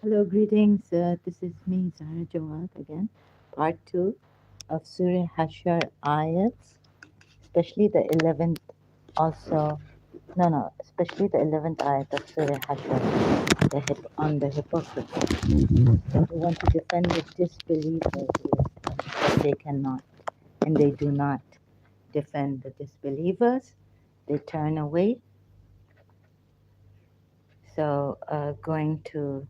Hello, greetings. This is me, Zahra Jawad again. Part 2 of Surah Hashr Ayats, especially the 11th, also, no, especially the 11th ayat of Surah Hashr, on the hypocrites. We want to defend the disbelievers, but they cannot, and they do not defend the disbelievers. They turn away. So, going to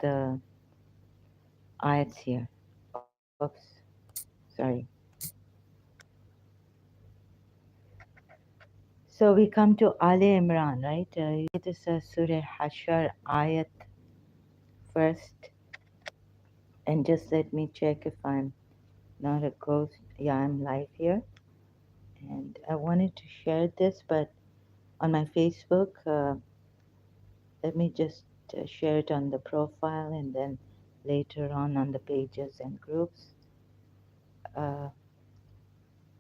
the ayats here. Oops, sorry. So we come to Ali Imran, right? It is Surah Hashr Ayat first. And just let me check if I'm not a ghost. Yeah, I'm live here. And I wanted to share this, but on my Facebook, let me just share it on the profile and then later on the pages and groups. Uh,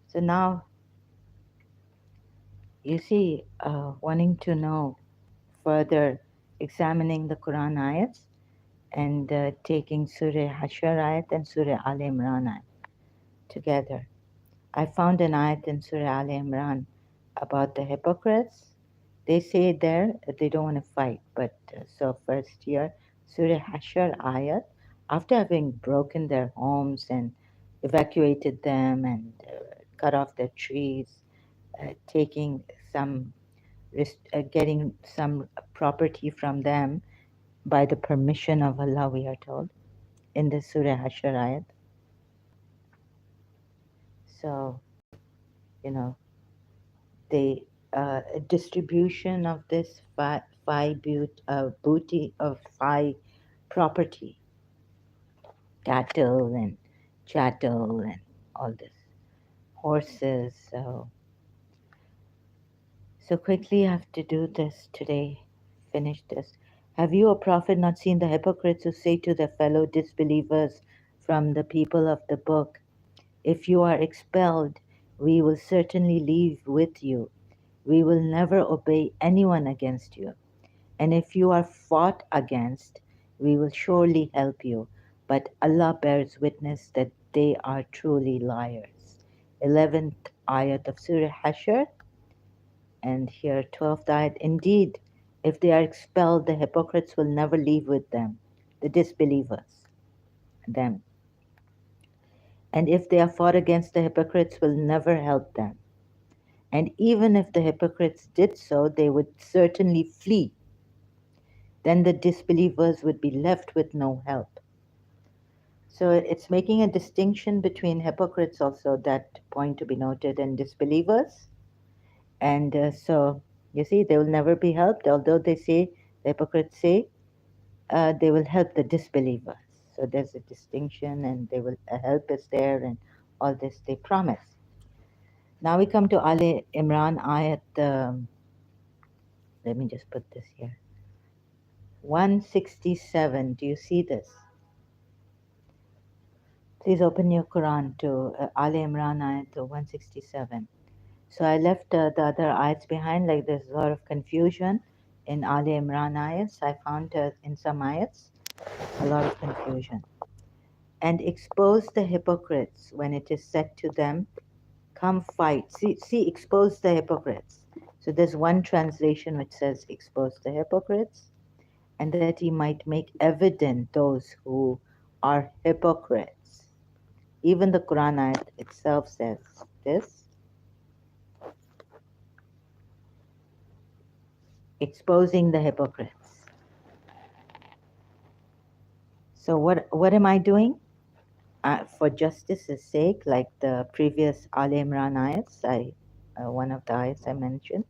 so now, you see, wanting to know further, examining the Quran ayats, and taking Surah Hashr ayat and Surah Al Imran ayat together. I found an ayat in Surah Al Imran about the hypocrites. They say there they don't want to fight, but so first here, Surah Hashr ayat, after having broken their homes and evacuated them and cut off their trees, taking some, getting some property from them by the permission of Allah, we are told in the Surah Hashr ayat. So, you know, the distribution of this booty of property, cattle and chattel and all this, horses. So quickly I have to do this today, finish this. Have you, O Prophet, not seen the hypocrites who say to their fellow disbelievers from the people of the book, if you are expelled, we will certainly leave with you. We will never obey anyone against you. And if you are fought against, we will surely help you. But Allah bears witness that they are truly liars. 11th ayat of Surah Hashr, and here 12th ayat. Indeed, if they are expelled, the hypocrites will never leave with them, the disbelievers, them. And if they are fought against, the hypocrites will never help them. And even if the hypocrites did so, they would certainly flee. Then the disbelievers would be left with no help. So it's making a distinction between hypocrites, also, that point to be noted, and disbelievers. And so you see, they will never be helped, although they say, the hypocrites say, they will help the disbelievers. So there's a distinction, and they will help is there, and all this they promise. Now we come to Ali Imran ayat. Let me just put this here. 167. Do you see this? Please open your Quran to Ali Imran ayat 167. So I left the other ayats behind, like there's a lot of confusion in Ali Imran ayats. I found in some ayats a lot of confusion. And expose the hypocrites when it is said to them, come fight. See, expose the hypocrites. So there's one translation which says, expose the hypocrites, and that he might make evident those who are hypocrites. Even the Quran ayat itself says this, exposing the hypocrites. So what am I doing? For justice's sake, like the previous Al Imran ayats, one of the ayats I mentioned,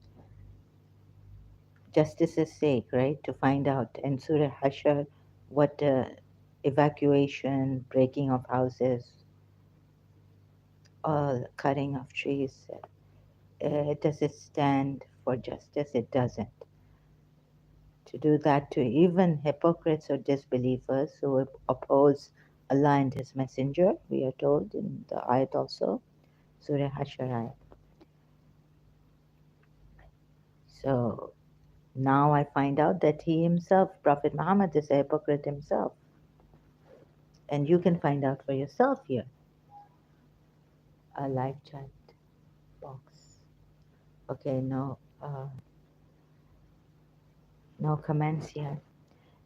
justice's sake, right, to find out in Surah Hashr what evacuation, breaking of houses, cutting of trees, does it stand for justice? It doesn't. To do that to even hypocrites or disbelievers who oppose Allah and His Messenger, we are told in the ayat also, Surah Hashr ayat. So now I find out that he himself, Prophet Muhammad, is a hypocrite himself. And you can find out for yourself here. A live chat box. Okay, no comments here.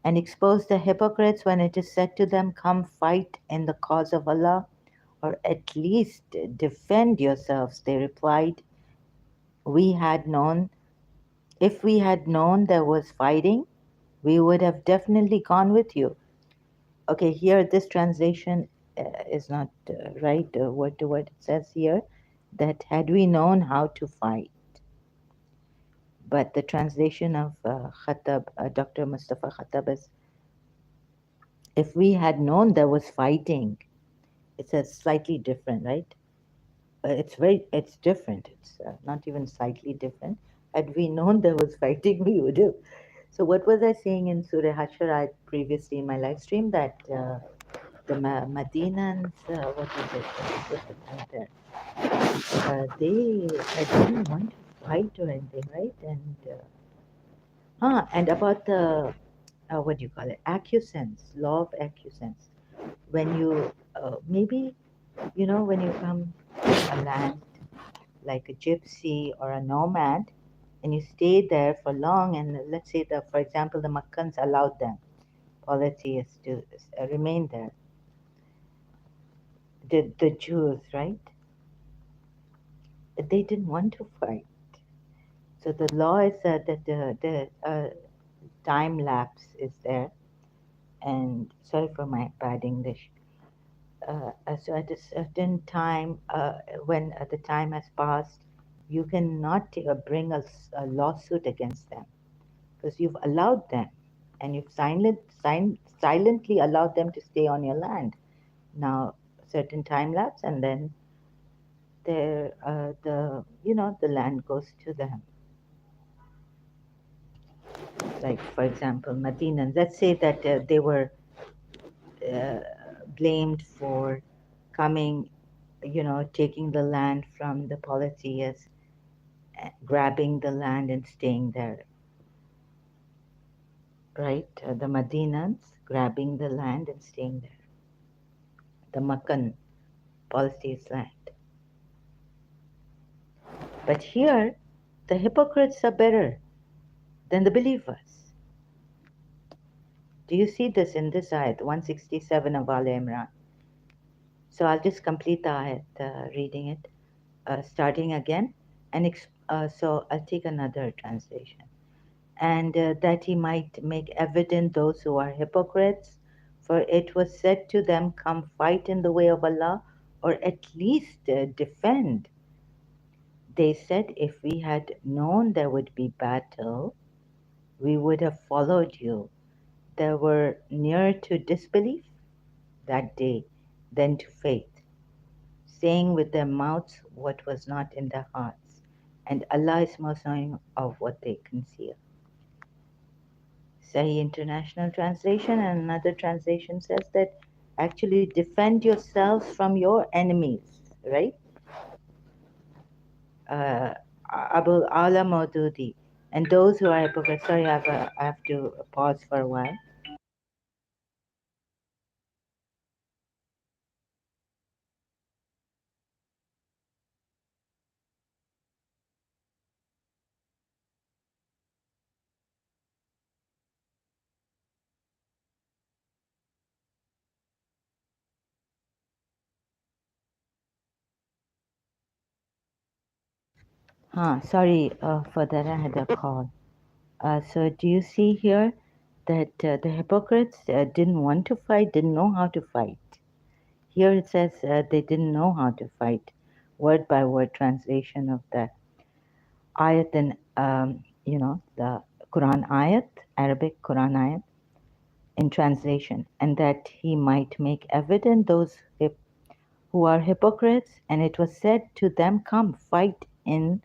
And expose the hypocrites when it is said to them, come fight in the cause of Allah, or at least defend yourselves. They replied, we had known, if we had known there was fighting, we would have definitely gone with you. Okay, here this translation is not right word to word. It says here that had we known how to fight, but the translation of Khattab, Dr. Mustafa Khattab is, if we had known there was fighting, it's a slightly different, right? It's different. It's not even slightly different. Had we known there was fighting, we would have. So what was I saying in Surah Hashr? I previously in my live stream that the Madinans, what is it? What is the point there? They didn't want to fight or anything, right? And about the what do you call it? Acquiescence, law of acquiescence. When you maybe when you come to a land like a gypsy or a nomad, and you stay there for long, and let's say that, for example, the Makkans allowed them, policy is to remain there. The Jews, right? They didn't want to fight. So the law is that the time lapse is there, and sorry for my bad English. So at a certain time, when the time has passed, you cannot bring a lawsuit against them because you've allowed them, and you've silently allowed them to stay on your land. Now, certain time lapse, and then the land goes to them. Like for example, Madinans. Let's say that they were uh, blamed for coming, taking the land from the polytheists, grabbing the land and staying there, right? The Madinans grabbing the land and staying there. The Makkan polytheist land. But here, the hypocrites are better than the believers. Do you see this in this ayat, 167 of Al Imran? So I'll just complete the ayat, reading it, starting again. So I'll take another translation. And that he might make evident those who are hypocrites, for it was said to them, come fight in the way of Allah, or at least defend. They said, if we had known there would be battle, we would have followed you. They were nearer to disbelief that day than to faith, saying with their mouths what was not in their hearts. And Allah is most knowing of what they conceal. Sahih International Translation, and another translation says that actually defend yourselves from your enemies, right? Uh, Abul Ala Maududi. And those who are hypocrites, sorry, I have to pause for a while. Sorry for that, I had a call. So do you see here that the hypocrites didn't want to fight, didn't know how to fight? Here it says they didn't know how to fight. Word by word translation of the ayat in, the Quran ayat, Arabic Quran ayat in translation, and that he might make evident those who are hypocrites, and it was said to them, come fight in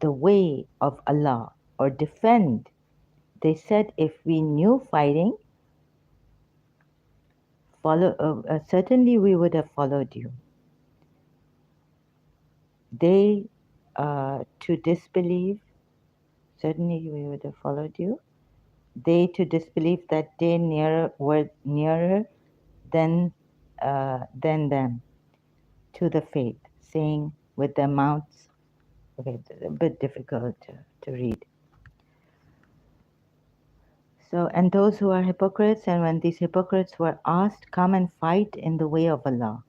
the way of Allah, or defend. They said, if we knew fighting, certainly we would have followed you. They to disbelieve certainly we would have followed you. They to disbelief that day were nearer than them to the faith, saying with their mouths, okay, it's a bit difficult to read. So, and those who are hypocrites, and when these hypocrites were asked, come and fight in the way of Allah,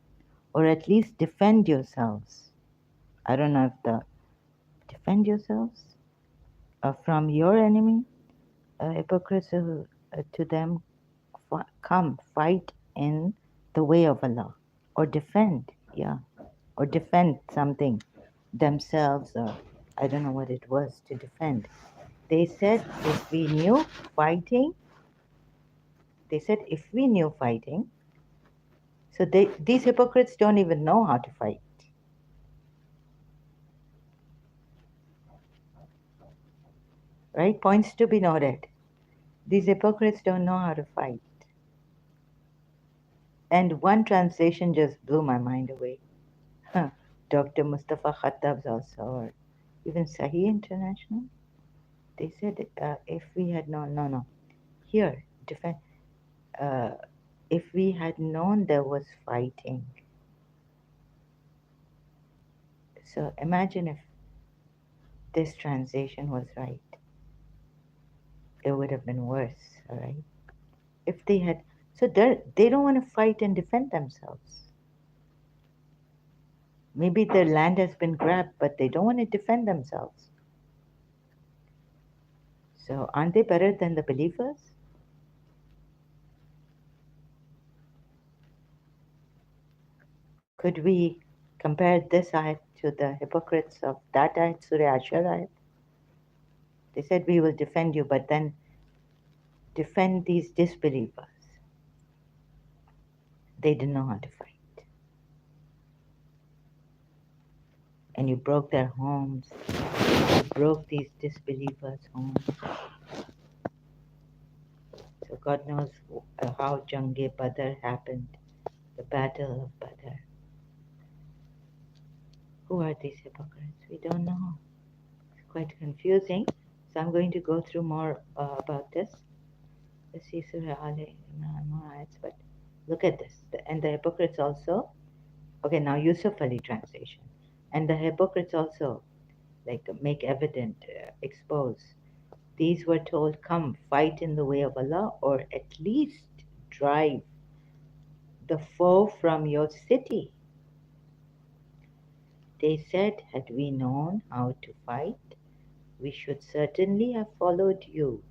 or at least defend yourselves. I don't know if the defend yourselves from your enemy. Hypocrites to them, come fight in the way of Allah, or defend, yeah, or defend something themselves, or I don't know what it was to defend. They said if we knew fighting, they said if we knew fighting, so these hypocrites don't even know how to fight, right? Points to be noted. These hypocrites don't know how to fight. And one translation just blew my mind away. Huh. Dr. Mustafa Khattab's also, or even Sahih International. They said if we had known, no, here, defend, uh, if we had known there was fighting. So imagine if this translation was right. It would have been worse, all right? If they had, so they don't want to fight and defend themselves. Maybe their land has been grabbed, but they don't want to defend themselves. So aren't they better than the believers? Could we compare this ayat to the hypocrites of that ayat, Surah Hashr ayat? They said, we will defend you, but then defend these disbelievers. They didn't know how to fight. And you broke their homes. You broke these disbelievers' homes. So God knows how Jang-e Badr happened, the battle of Badr. Who are these hypocrites? We don't know. It's quite confusing. So I'm going to go through more about this. Let's see Surah Al-Imran, more ayats, but look at this. And the hypocrites also, okay, now Yusuf Ali translation. And the hypocrites also, like, make evident, expose. These were told, come, fight in the way of Allah, or at least drive the foe from your city. They said, had we known how to fight, we should certainly have followed you.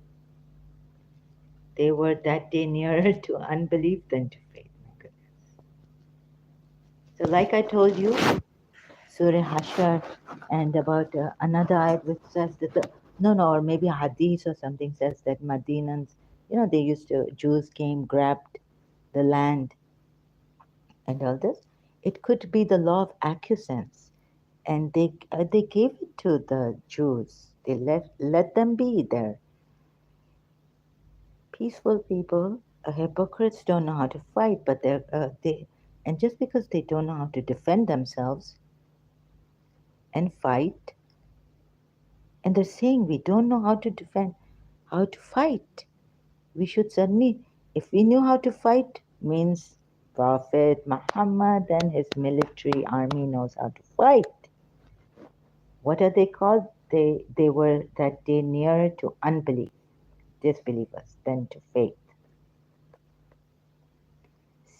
They were that day nearer to unbelief than to faith. My goodness. So, like I told you, Surah Hashr, and about another ayat which says that or maybe a hadith or something says that Madinans, they used to, Jews came, grabbed the land and all this. It could be the law of acquiescence, and they gave it to the Jews. They let them be there. Peaceful people, hypocrites don't know how to fight, but and just because they don't know how to defend themselves and fight, and they're saying we don't know how to defend, how to fight. We should certainly, if we knew how to fight, means Prophet Muhammad and his military army knows how to fight. What are they called? They were that day nearer to unbelief, disbelievers, than to faith.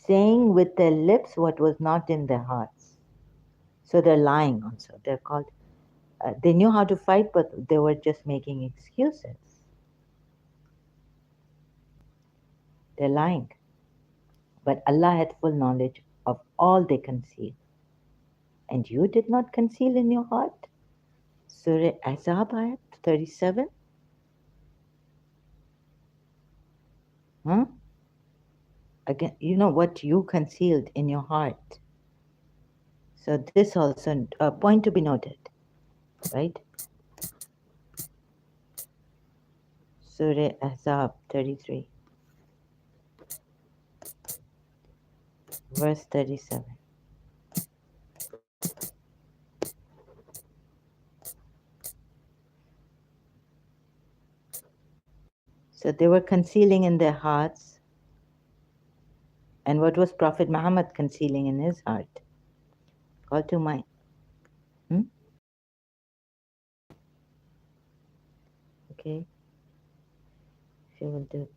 Saying with their lips what was not in their hearts. So they're lying also. They're called, they knew how to fight, but they were just making excuses. They're lying. But Allah had full knowledge of all they conceal. And you did not conceal in your heart? Surah Azab ayat 37. Huh? Again, what you concealed in your heart. So this also a point to be noted, right? Surah Azab 33, verse 37. So they were concealing in their hearts. And what was Prophet Muhammad concealing in his heart? Call to mind. Hmm? Okay, she will do.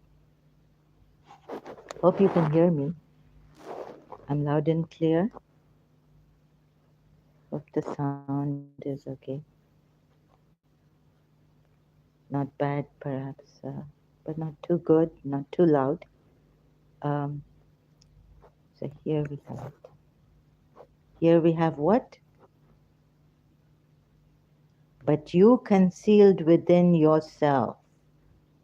Hope you can hear me. I'm loud and clear. Hope the sound is okay. Not bad, perhaps, but not too good, not too loud. Um, so here we have it. Here we have what? But you concealed within yourself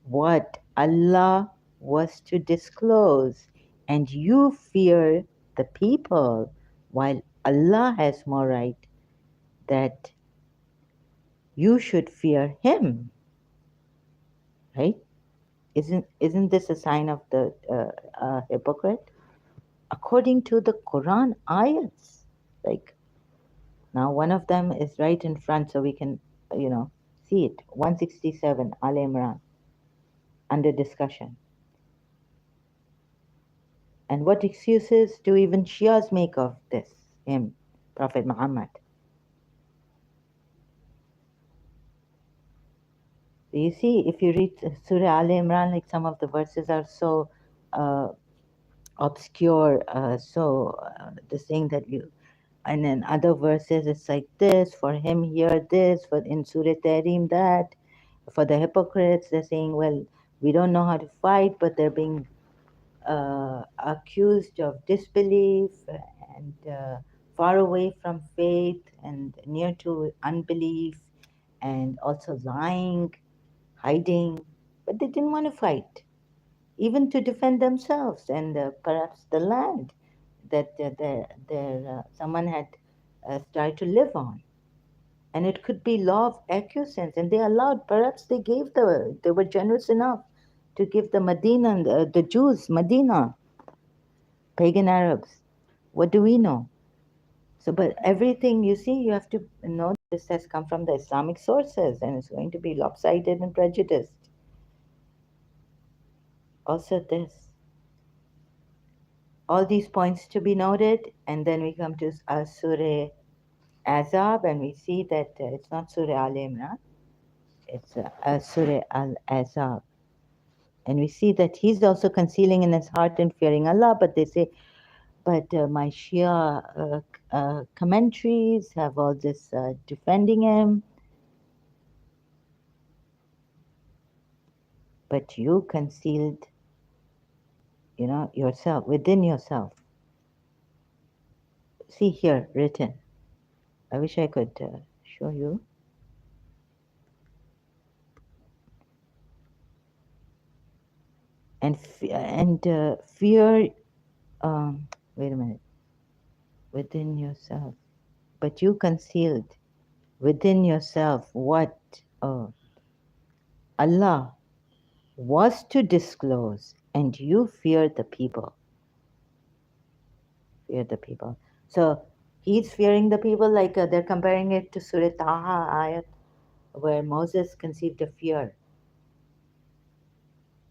what Allah was to disclose, and you fear the people, while Allah has more right that you should fear Him. Right? Isn't this a sign of the hypocrite? According to the Quran ayats, like now one of them is right in front, so we can see it. 167 Al Imran, under discussion. And what excuses do even Shias make of this, him, Prophet Muhammad? So you see, if you read Surah Al Imran, like some of the verses are so uh, obscure, the thing that you, and in other verses it's like this, for him here this, for in Surah Tahrim that, for the hypocrites, they're saying, well, we don't know how to fight, but they're being accused of disbelief and far away from faith and near to unbelief and also lying, hiding, but they didn't want to fight, even to defend themselves and perhaps the land that someone had started to live on. And it could be law of acquiescence, and they allowed, perhaps they were generous enough to give the Medina, the Jews, Medina, pagan Arabs. What do we know? So, but everything you see, you have to know this has come from the Islamic sources and it's going to be lopsided and prejudiced. Also, this, all these points to be noted, and then we come to Surah Azab, and we see that it's not Surah Al Imran, it's Surah Al Azab. And we see that he's also concealing in his heart and fearing Allah, but they say, but my Shia commentaries have all this defending him. But you concealed, yourself, within yourself. See here, written. I wish I could show you. And fear, wait a minute, within yourself. But you concealed within yourself what Allah was to disclose, and you fear the people. Fear the people. So he's fearing the people, like they're comparing it to Surah Taha ayat, where Moses conceived a fear.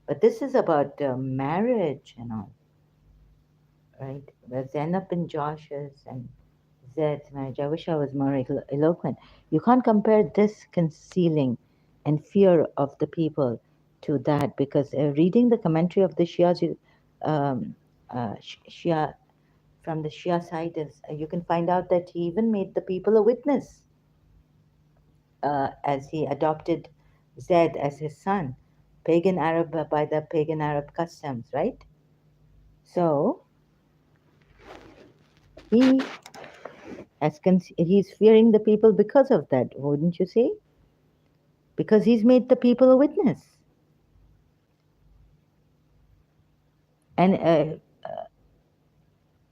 But this is about marriage and all, right? The Zainab and Josh's and Zed's marriage. I wish I was more eloquent. You can't compare this concealing and fear of the people to that, because reading the commentary of the Shias, Shia, from the Shia side, is you can find out that he even made the people a witness as he adopted Zed as his son, pagan Arab by the pagan Arab customs, right? So he he's fearing the people because of that, wouldn't you say? Because he's made the people a witness. And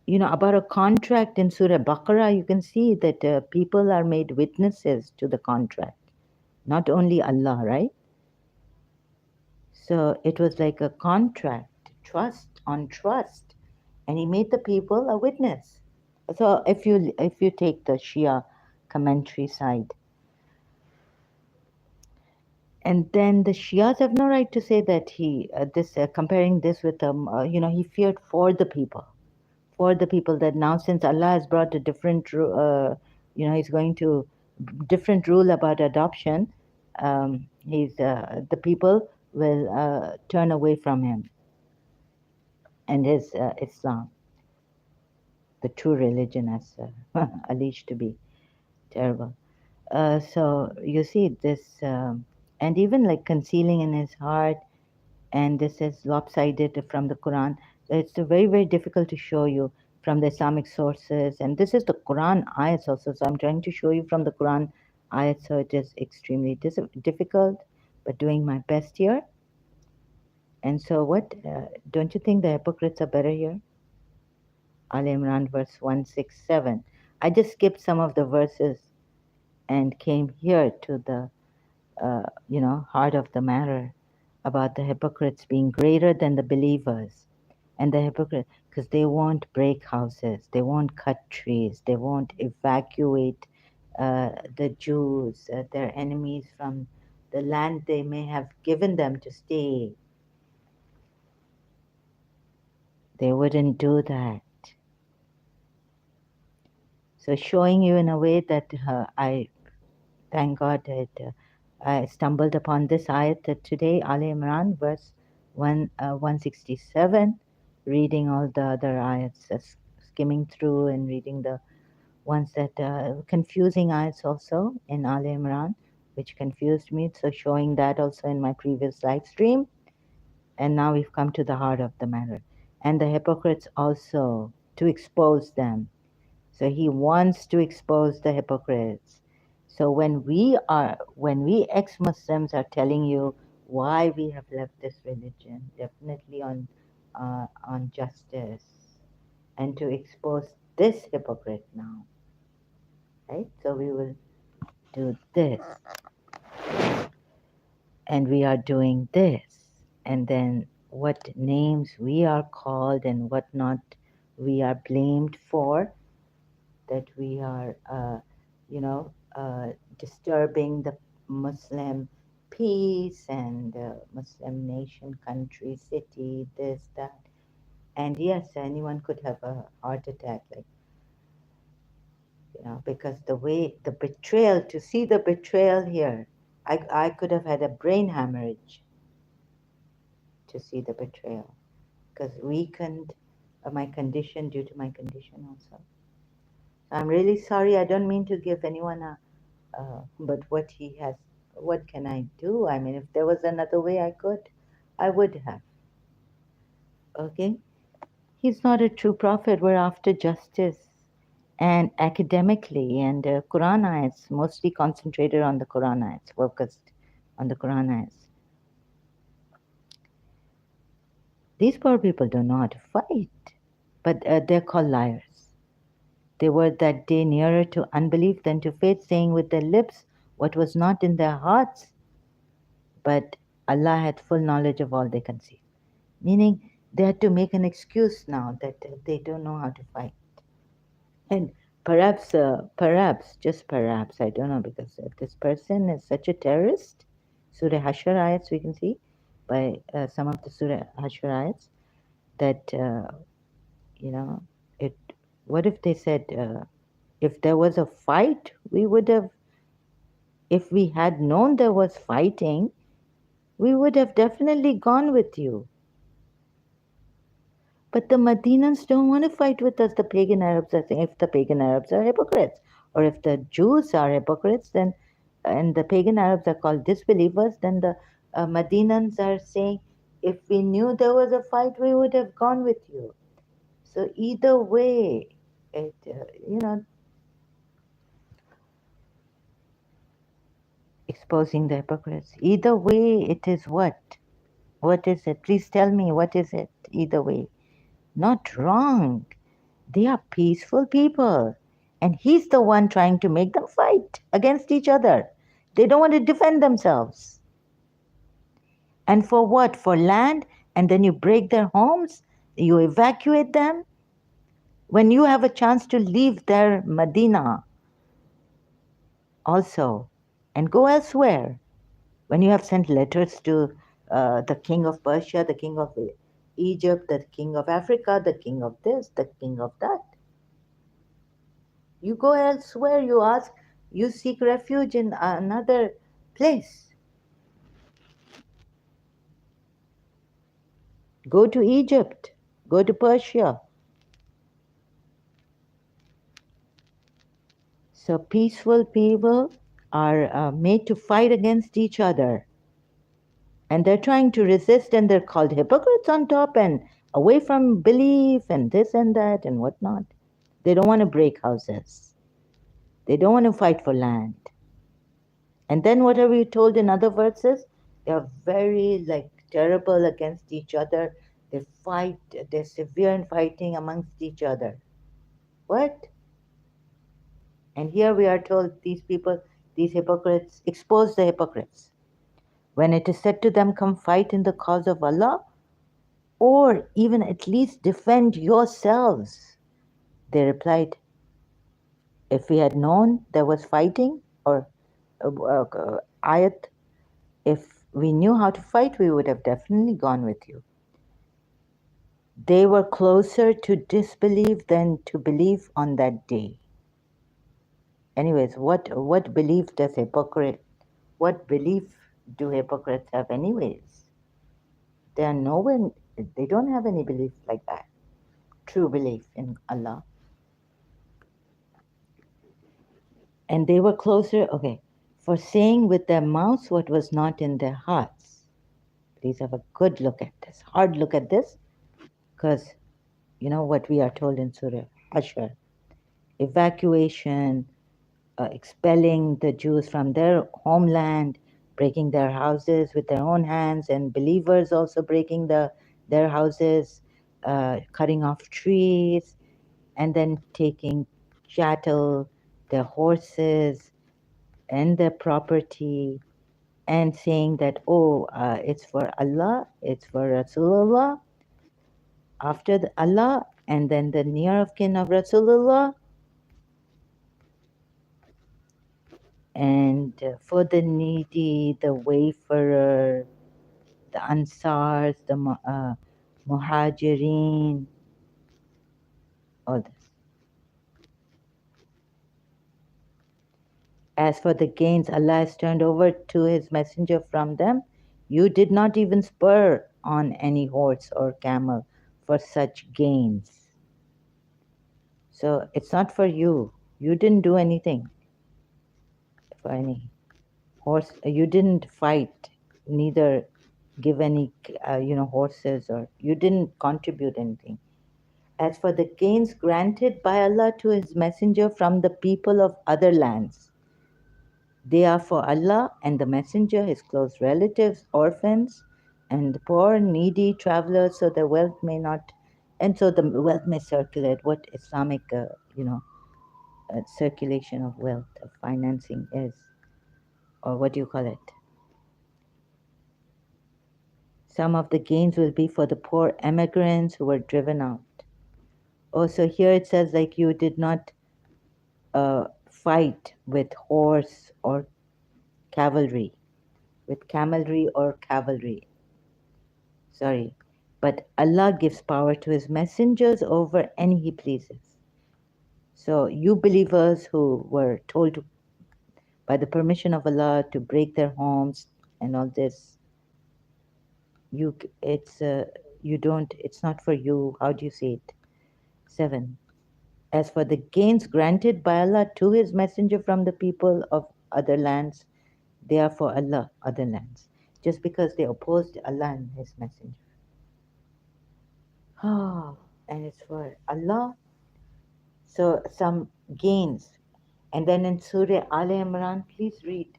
about a contract in Surah Baqarah, you can see that people are made witnesses to the contract, not only Allah, right? So it was like a contract, trust on trust, and he made the people a witness. So if you take the Shia commentary side, And then the Shias have no right to say that comparing this with, he feared for the people that now since Allah has brought a he's going to different rule about adoption, the people will turn away from him and his Islam, the true religion as alleged to be terrible. So you see this, and even like concealing in his heart, and this is lopsided from the Quran. So it's very, very difficult to show you from the Islamic sources, and this is the Quran ayats also. So I'm trying to show you from the Quran ayats, so it is extremely difficult, but doing my best here. And so, don't you think the hypocrites are better here? Al Imran verse 167. I just skipped some of the verses and came here to the heart of the matter about the hypocrites being greater than the believers. And the hypocrites, because they won't break houses, they won't cut trees, they won't evacuate the Jews, their enemies, from the land they may have given them to stay. They wouldn't do that. So showing you in a way that I thank God that I stumbled upon this ayat today, Al Imran, verse 167, reading all the other ayats, skimming through and reading the ones that confusing ayats also in Al Imran, which confused me. So showing that also in my previous live stream. And now we've come to the heart of the matter. And the hypocrites also, to expose them. So he wants to expose the hypocrites. So when we ex-Muslims are telling you why we have left this religion, definitely on justice, and to expose this hypocrite now, right? So we will do this, and we are doing this, and then what names we are called and what not we are blamed for, that we are, you know, disturbing the Muslim peace and Muslim nation, country, city, this, that. And yes, anyone could have a heart attack, like, because the way, the betrayal, to see the betrayal here, I could have had a brain hemorrhage to see the betrayal, because weakened my condition due to my condition also. I'm really sorry. I don't mean to give anyone but what can I do? I mean, if there was another way I would have. Okay? He's not a true prophet. We're after justice. And academically, and Quran ayats, mostly concentrated on the Quran ayats, focused on the Quran ayats. These poor people don't know how to fight, but they're called liars. They were that day nearer to unbelief than to faith, saying with their lips what was not in their hearts, but Allah had full knowledge of all they concealed. Meaning they had to make an excuse now that they don't know how to fight. And perhaps, just perhaps, I don't know, because this person is such a terrorist. Surah Hashr ayats we can see by some of the Surah Hashr ayats that, you know, it. What if they said, if there was a fight, we would have, if we had known there was fighting, we would have definitely gone with you. But the Madinans don't want to fight with us. The pagan Arabs are saying, if the pagan Arabs are hypocrites, or if the Jews are hypocrites, then, and the pagan Arabs are called disbelievers, then the Madinans are saying, if we knew there was a fight, we would have gone with you. So either way, it, exposing the hypocrites. Either way, it is what? What is it? Please tell me, what is it? Either way. Not wrong. They are peaceful people. And he's the one trying to make them fight against each other. They don't want to defend themselves. And for what? For land? And then you break their homes? You evacuate them? When you have a chance to leave their Medina also and go elsewhere. When you have sent letters to the king of Persia, the king of Egypt, the king of Africa, the king of this, the king of that, you go elsewhere, you ask, you seek refuge in another place. Go to Egypt, go to Persia. So peaceful people are made to fight against each other. And they're trying to resist, and they're called hypocrites on top and away from belief and this and that and whatnot. They don't want to break houses. They don't want to fight for land. And then what are we told in other verses? They are very like terrible against each other. They fight, they're severe in fighting amongst each other. What? And here we are told these people, these hypocrites, expose the hypocrites. When it is said to them, come fight in the cause of Allah, or even at least defend yourselves, they replied, if we had known there was fighting, or ayat, if we knew how to fight, we would have definitely gone with you. They were closer to disbelief than to belief on that day. Anyways, what belief does what belief do hypocrites have anyways? They are nowhere, they don't have any belief like that. True belief in Allah. And they were closer, okay, for saying with their mouths what was not in their hearts. Please have a good look at this, hard look at this, because you know what we are told in Surah Hashr. Evacuation, expelling the Jews from their homeland, breaking their houses with their own hands, and believers also breaking their houses, cutting off trees, and then taking chattel, their horses, and their property, and saying that, oh, it's for Allah, it's for Rasulullah, after Allah, and then the near of kin of Rasulullah, and for the needy, the wayfarer, the Ansars, the Muhajirin, all this. As for the gains Allah has turned over to His Messenger from them, you did not even spur on any horse or camel for such gains. So it's not for you. You didn't do anything for any horse. You didn't fight, neither give any, horses, or you didn't contribute anything. As for the gains granted by Allah to His Messenger from the people of other lands, they are for Allah and the Messenger, His close relatives, orphans, and the poor, needy travelers, so the wealth may not, and so the wealth may circulate. What Islamic, circulation of wealth, of financing is, or what do you call it? Some of the gains will be for the poor emigrants who were driven out. Oh, so here it says like you did not fight with horse or cavalry, with camelry or cavalry. Sorry. But Allah gives power to His messengers over any He pleases. So you believers who were told to, by the permission of Allah, to break their homes and all this, you don't, it's not for you. How do you say it? 7. As for the gains granted by Allah to His Messenger from the people of other lands, they are for Allah, other lands, just because they opposed Allah and His Messenger. Oh, and it's for Allah. So some gains. And then in Surah Al Imran, please read.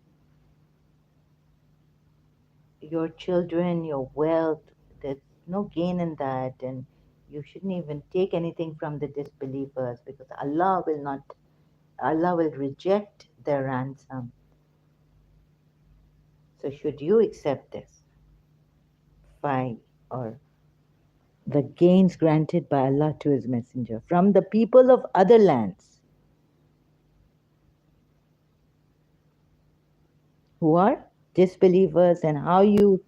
Your children, your wealth, there's no gain in that, and you shouldn't even take anything from the disbelievers, because Allah will reject their ransom. So should you accept this? 5. Or the gains granted by Allah to His Messenger from the people of other lands. Who are? disbelievers and how you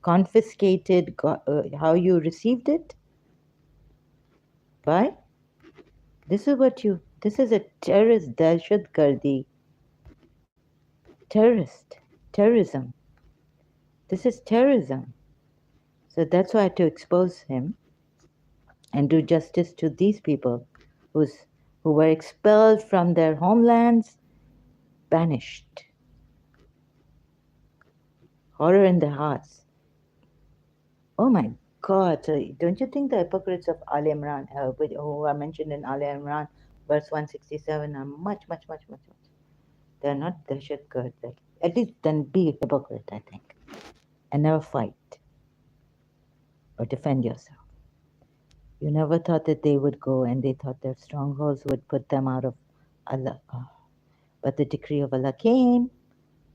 confiscated, how you received it? By this is a terrorist dahshat gardi, terrorism. This is terrorism. So that's why I had to expose him and do justice to these people who's, who were expelled from their homelands, banished, horror in their hearts. Oh my God! So don't you think the hypocrites of Al Imran, who are mentioned in Al Imran, verse 167, are much, much, much, much, much? They're not dahshat good. Like, at least then be a hypocrite, I think, and never fight or defend yourself. You never thought that they would go, and they thought their strongholds would put them out of Allah. But the decree of Allah came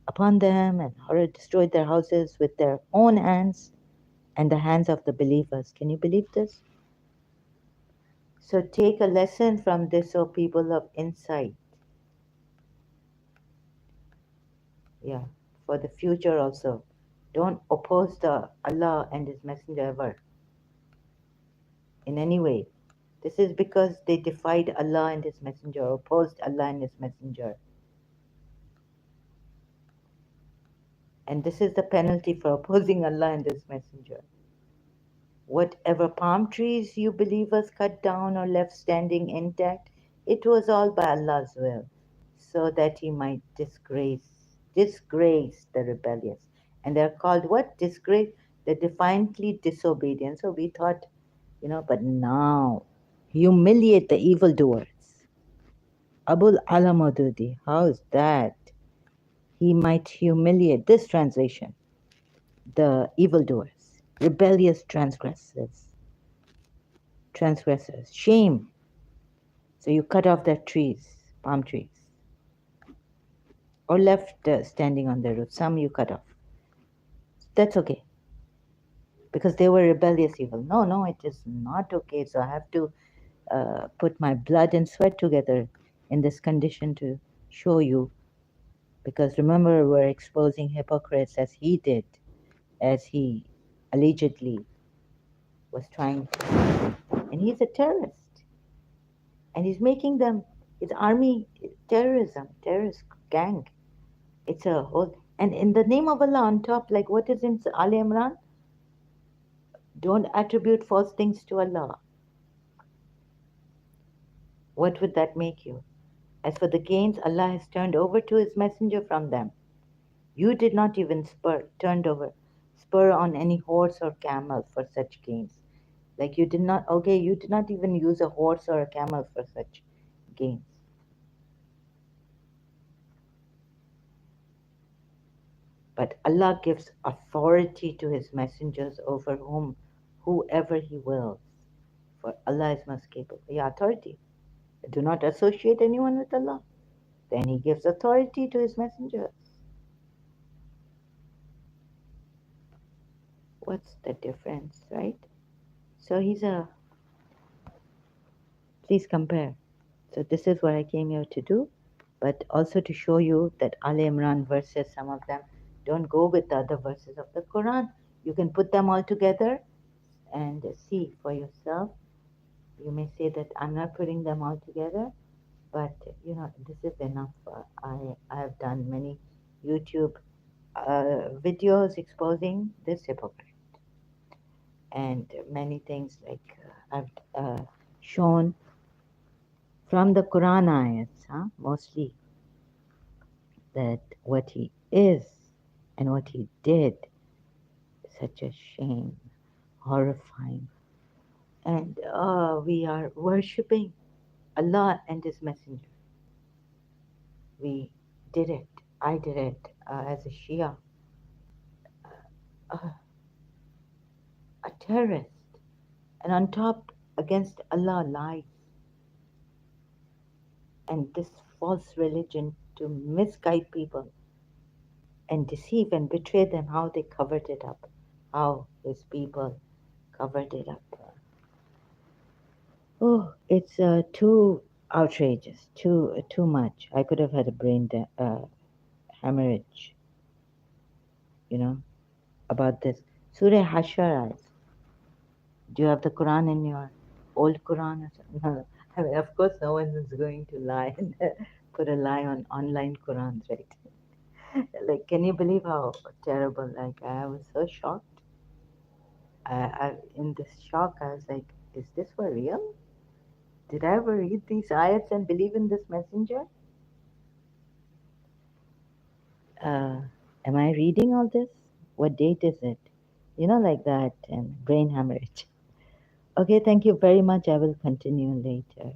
upon them, and horror destroyed their houses with their own hands and the hands of the believers. Can you believe this? So take a lesson from this, O people of insight. Yeah, for the future also. Don't oppose the Allah and His Messenger ever in any way. This is because they defied Allah and His Messenger, opposed Allah and His Messenger. And this is the penalty for opposing Allah and His Messenger. Whatever palm trees you believers cut down or left standing intact, it was all by Allah's will, so that He might disgrace the rebellious. And they're called what? Disgrace? The defiantly disobedient. So we thought, but now humiliate the evildoers. Abul Alamadudi, how is that? He might humiliate, this translation, the evildoers, rebellious transgressors. Shame. So you cut off their trees, palm trees, or left standing on the roof. Some you cut off. That's okay because they were rebellious evil. No, no, it is not okay. So I have to put my blood and sweat together in this condition to show you. Because remember, we're exposing hypocrites as he did, as he allegedly was trying to. And he's a terrorist. And he's making them, his army, terrorist gang. It's a whole, and in the name of Allah on top, like what is in Al Imran? Don't attribute false things to Allah. What would that make you? As for the gains Allah has turned over to His Messenger from them, you did not even spur on any horse or camel for such gains. Like you did not even use a horse or a camel for such gains. But Allah gives authority to His messengers over whoever He wills. For Allah is most capable. Yeah, authority. Do not associate anyone with Allah. Then He gives authority to His messengers. What's the difference, right? So please compare. So this is what I came here to do, but also to show you that Al Imran verses, some of them, don't go with the other verses of the Quran. You can put them all together and see for yourself. You may say that I'm not putting them all together, but this is enough. I have done many YouTube videos exposing this hypocrite and many things like I've shown from the Quran ayats, mostly, that what he is and what he did is such a shame, horrifying. And we are worshipping Allah and His Messenger. We did it. I did it as a Shia, a terrorist. And on top, against Allah, lies. And this false religion to misguide people and deceive and betray them, how they covered it up. How His people covered it up. Oh, it's too outrageous, too much. I could have had a hemorrhage. you know, about this. Surah Hashr ayat. Do you have the Quran in your old Quran or something? No. I mean, of course, no one is going to lie and put a lie on online Qurans, right? Like, can you believe how terrible? Like, I was so shocked. In this shock, I was like, is this for real? Did I ever read these ayats and believe in this messenger? Uh, am I reading all this? What date is it? Like that, and brain hemorrhage. Okay, thank you very much. I will continue later.